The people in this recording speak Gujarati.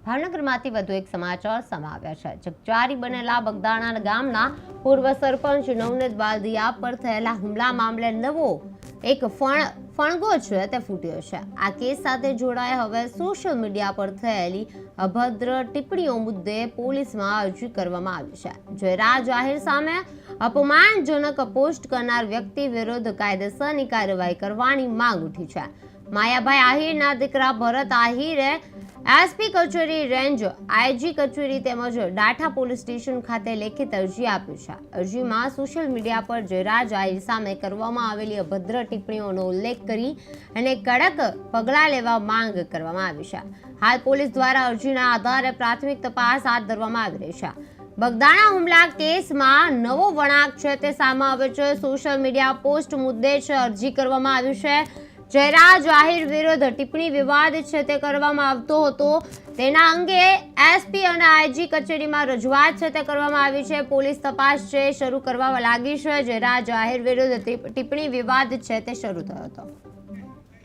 ભાવનગરમાંથી વધુ એક સમાચાર સામે આવ્યા છે। જગજારી બનેલા બગદાણા ગામના પૂર્વ સરપંચ નવનીત બાલદિયા પર થયેલા હુમલા મામલે નવો એક ફણગો છે તે ફૂટ્યો છે। આ કેસ સાથે જોડાઈ હવે સોશિયલ મીડિયા પર થયેલી અભદ્ર ટિપ્પણીઓ મુદ્દે પોલીસમાં અરજી કરવામાં આવી છે। જયરાજ આહિર સામે અપમાનજનક પોસ્ટ કરનાર વ્યક્તિ વિરુદ્ધ કાયદેસરની કાર્યવાહી કરવાની માંગ ઉઠી છે। માયાભાઈ આહિરના દીકરા ભરત આહિરે એસપી કચેરી રેન્જ આઈજી કચેરી તેમજ ડાઠા પોલીસ સ્ટેશન ખાતે લેખિત અરજી આપી છે। અરજીમાં સોશિયલ મીડિયા પર જયરાજ આહિર સામે કરવામાં આવેલી અભદ્ર ટિપ્પણીઓનો ઉલ્લેખ કરી અને કડક પગલાં લેવા માંગ કરવામાં આવી છે। હાલ પોલીસ દ્વારા અરજીના આધારે પ્રાથમિક તપાસ હાથ ધરવામાં આવી રહી છે। બગદાણા હુમલા કેસમાં નવો વળાંક છે તે સામે આવે છે। સોશિયલ મીડિયા પોસ્ટ મુદ્દે અરજી કરવામાં આવી છે। જયરાજ આહિર વિરુદ્ધ ટિપ્પણી વિવાદ છે તે કરવામાં આવતો હતો, તેના અંગે એસપી અને આઈજી કચેરીમાં રજૂઆત છે તે કરવામાં આવી છે। પોલીસ તપાસ છે શરૂ કરવા લાગી છે। જયરાજ આહિર વિરુદ્ધ ટિપ્પણી વિવાદ છે તે શરૂ થયો હતો।